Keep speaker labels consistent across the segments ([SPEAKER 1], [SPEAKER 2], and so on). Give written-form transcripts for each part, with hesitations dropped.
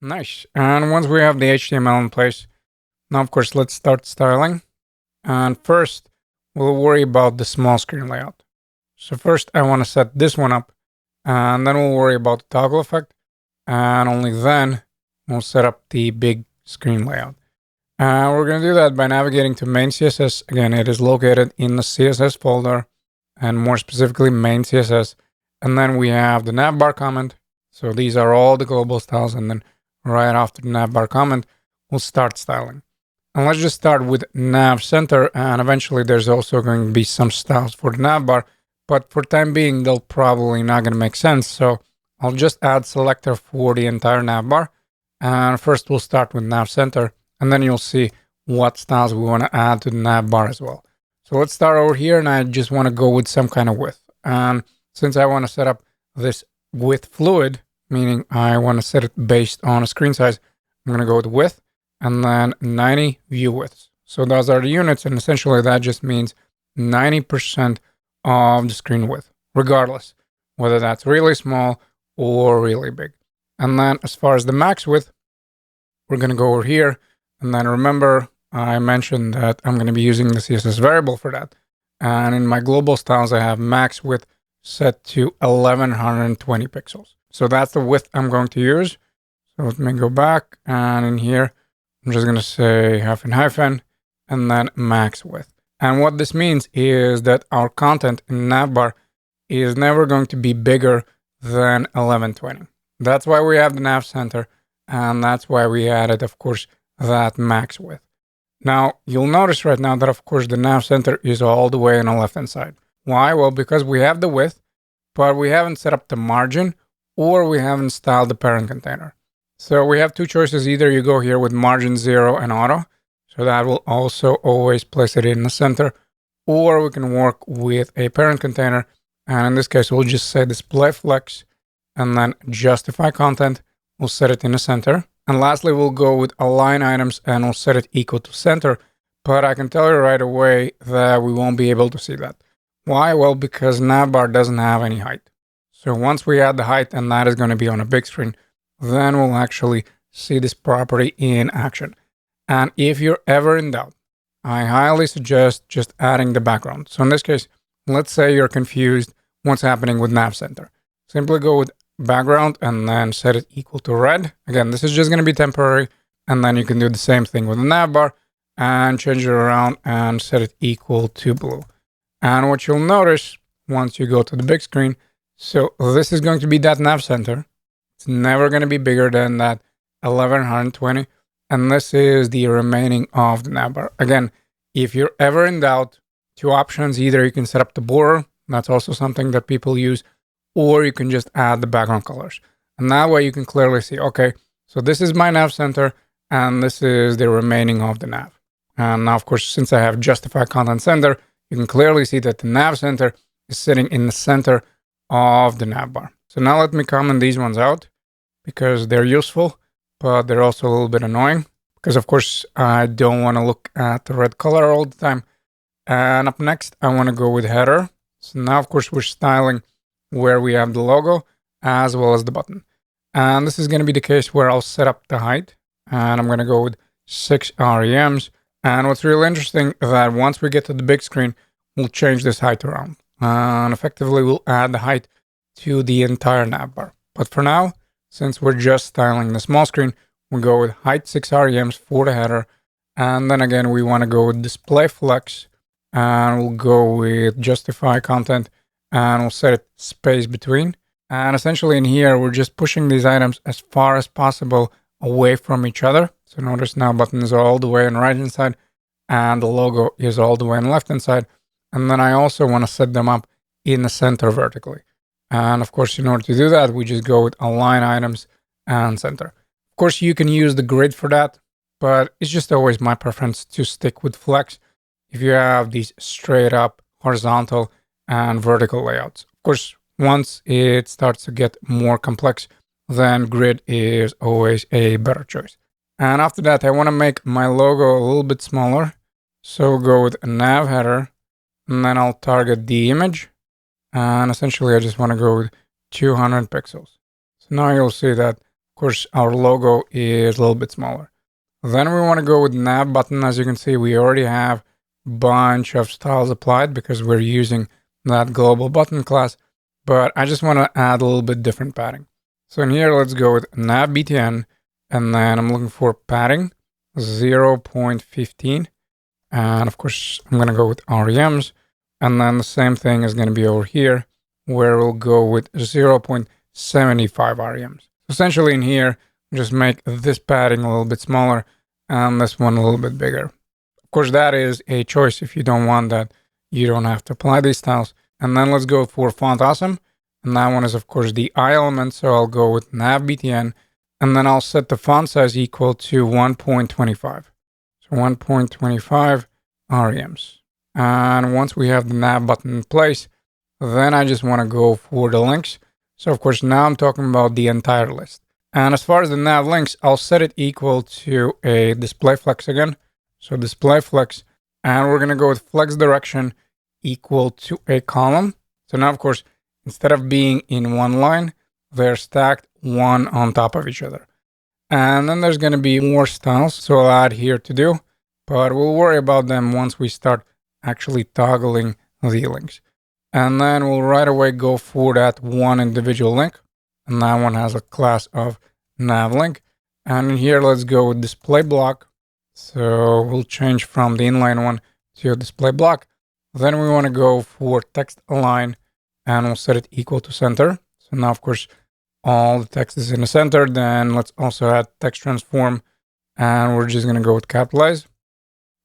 [SPEAKER 1] Nice. And once we have the HTML in place, now of course let's start styling. And first, we'll worry about the small screen layout. So first, I want to set this one up, and then we'll worry about the toggle effect, and only then we'll set up the big screen layout. We're going to do that by navigating to main CSS. Again, it is located in the CSS folder, and more specifically, main CSS. And then we have the navbar comment. So these are all the global styles, and then right after the navbar comment, we'll start styling. And let's just start with nav center, and eventually there's also going to be some styles for the navbar, but for time being, they'll probably not going to make sense. So I'll just add selector for the entire navbar. And first we'll start with nav center, and then you'll see what styles we want to add to the navbar as well. So let's start over here, and I just want to go with some kind of width. And since I want to set up this width fluid, meaning I want to set it based on a screen size, I'm going to go with width and then 90 view widths. So those are the units, and essentially that just means 90% of the screen width, regardless whether that's really small or really big. And then as far as the max width, we're going to go over here. And then remember, I mentioned that I'm going to be using the CSS variable for that. And in my global styles, I have max width set to 1120 pixels. So that's the width I'm going to use. So let me go back, and in here, I'm just going to say hyphen, and then max width. And what this means is that our content in navbar is never going to be bigger than 1120. That's why we have the nav center, and that's why we added, of course, that max width. Now, you'll notice right now that, of course, the nav center is all the way on the left-hand side. Why? Well, because we have the width, but we haven't set up the margin, or we haven't styled the parent container. So we have two choices. Either you go here with margin 0 and auto, so that will also always place it in the center, or we can work with a parent container. And in this case, we'll just say display flex and then justify content. We'll set it in the center. And lastly, we'll go with align items and we'll set it equal to center. But I can tell you right away that we won't be able to see that. Why? Well, because navbar doesn't have any height. So once we add the height, and that is going to be on a big screen, then we'll actually see this property in action. And if you're ever in doubt, I highly suggest just adding the background. So in this case, let's say you're confused what's happening with nav center. Simply go with background and then set it equal to red. Again, this is just going to be temporary. And then you can do the same thing with the navbar and change it around and set it equal to blue. And what you'll notice once you go to the big screen, so this is going to be that nav center. It's never going to be bigger than that 1120. And this is the remaining of the navbar. Again, if you're ever in doubt, two options. Either you can set up the border. That's also something that people use. Or you can just add the background colors. And that way you can clearly see, okay, so this is my nav center. And this is the remaining of the nav. And now, of course, since I have justify content center, you can clearly see that the nav center is sitting in the center of the navbar. So now let me comment these ones out because they're useful, but they're also a little bit annoying because, of course, I don't want to look at the red color all the time. And up next, I want to go with header. So now, of course, we're styling where we have the logo as well as the button. And this is going to be the case where I'll set up the height, and I'm going to go with 6 REMs. And what's really interesting is that once we get to the big screen, we'll change this height around. And effectively, we'll add the height to the entire navbar. But for now, since we're just styling the small screen, we'll go with height 6 REMs for the header. And then again, we want to go with display flex, and we'll go with justify content, and we'll set it space between. And essentially in here, we're just pushing these items as far as possible away from each other. So notice now buttons are all the way on the right hand side, and the logo is all the way on the left hand side. And then I also want to set them up in the center vertically. And of course, in order to do that, we just go with align items and center. Of course, you can use the grid for that, but it's just always my preference to stick with flex if you have these straight up horizontal and vertical layouts. Of course, once it starts to get more complex, then grid is always a better choice. And after that, I want to make my logo a little bit smaller. So go with a nav header, and then I'll target the image. And essentially, I just want to go with 200 pixels. So now you'll see that, of course, our logo is a little bit smaller. Then we want to go with Nav Button. As you can see, we already have a bunch of styles applied because we're using that global button class. But I just want to add a little bit different padding. So in here, let's go with Nav BTN, and then I'm looking for padding 0.15. And of course, I'm going to go with REMs. And then the same thing is going to be over here, where we'll go with 0.75 REMs. Essentially in here, just make this padding a little bit smaller and this one a little bit bigger. Of course, that is a choice. If you don't want that, you don't have to apply these styles. And then let's go for font awesome. And that one is, of course, the I element. So I'll go with Nav BTN, and then I'll set the font size equal to 1.25. So 1.25 REMs. And once we have the Nav button in place, then I just want to go for the links. So of course, now I'm talking about the entire list. And as far as the nav links, I'll set it equal to a display flex again. So display flex, and we're going to go with flex direction equal to a column. So now, of course, instead of being in one line, they're stacked one on top of each other. And then there's going to be more styles. So I'll add here to do, but we'll worry about them once we start actually toggling the links. And then we'll right away go for that one individual link. And that one has a class of nav link. And in here, let's go with display block. So we'll change from the inline one to a display block. Then we want to go for text align, and we'll set it equal to center. So now, of course, all the text is in the center. Then let's also add text transform, and we're just going to go with capitalize.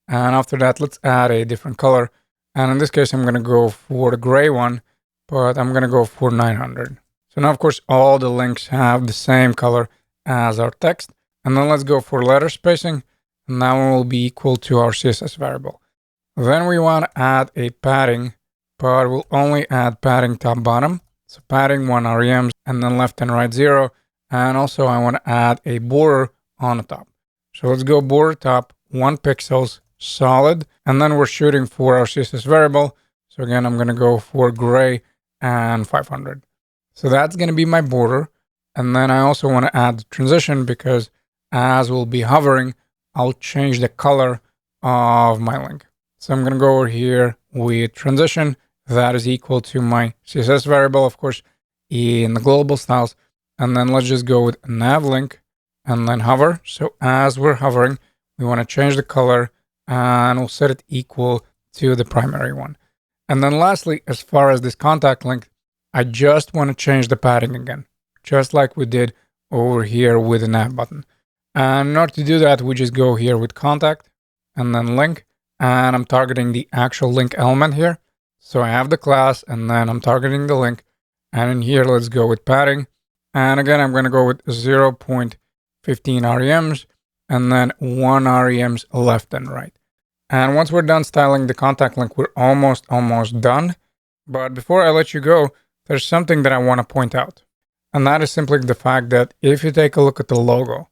[SPEAKER 1] And after that, let's add a different color. And in this case, I'm going to go for the gray one, but I'm going to go for 900. So now, of course, all the links have the same color as our text. And then let's go for letter spacing. And that one will be equal to our CSS variable. Then we want to add a padding, but we'll only add padding top bottom. So padding 1 REMs, and then left and right 0. And also I want to add a border on the top. So let's go border top 1 pixels solid. And then we're shooting for our CSS variable. So again, I'm going to go for gray and 500. So that's going to be my border. And then I also want to add the transition because as we'll be hovering, I'll change the color of my link. So I'm going to go over here with transition. That is equal to my CSS variable, of course, in the global styles. And then let's just go with nav link and then hover. So as we're hovering, we want to change the color and we'll set it equal to the primary one. And then lastly, as far as this contact link, I just want to change the padding again, just like we did over here with the nav button. And in order to do that, we just go here with contact and then link, and I'm targeting the actual link element here. So I have the class and then I'm targeting the link. And in here, let's go with padding. And again, I'm going to go with 0.15 REMs and then 1 REMs left and right. And once we're done styling the contact link, we're almost done. But before I let you go, there's something that I want to point out. And that is simply the fact that if you take a look at the logo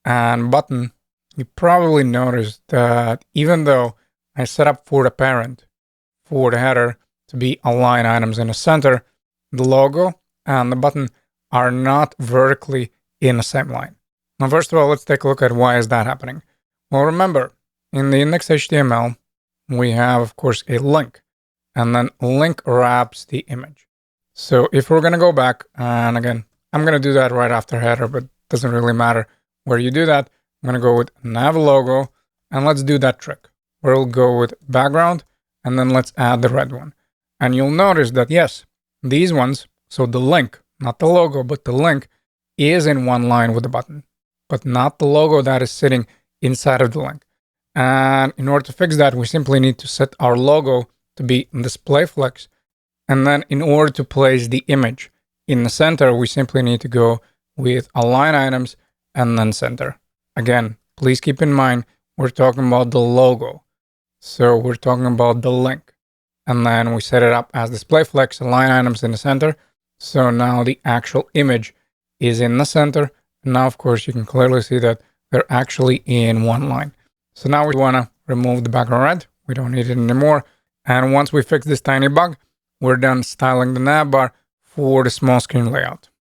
[SPEAKER 1] and button, you probably noticed that even though I set up for the parent, for the header to be align items in the center, the logo and the button are not vertically in the same line. Now, first of all, let's take a look at why is that happening. Well, remember, in the index HTML, we have, of course, a link, and then link wraps the image. So if we're going to go back, and again, I'm going to do that right after header, but it doesn't really matter where you do that. I'm going to go with nav logo, and let's do that trick. We'll go with background, and then let's add the red one. And you'll notice that, yes, these ones, so the link, not the logo, but the link is in one line with the button, but not the logo that is sitting inside of the link. And in order to fix that, we simply need to set our logo to be display flex. And then in order to place the image in the center, we simply need to go with align items and then center. Again, please keep in mind, we're talking about the logo. So we're talking about the link. And then we set it up as display flex, align items in the center. So now the actual image is in the center. And now, of course, you can clearly see that they're actually in one line. So now we want to remove the background red. We don't need it anymore. And once we fix this tiny bug, we're done styling the nav bar for the small screen layout.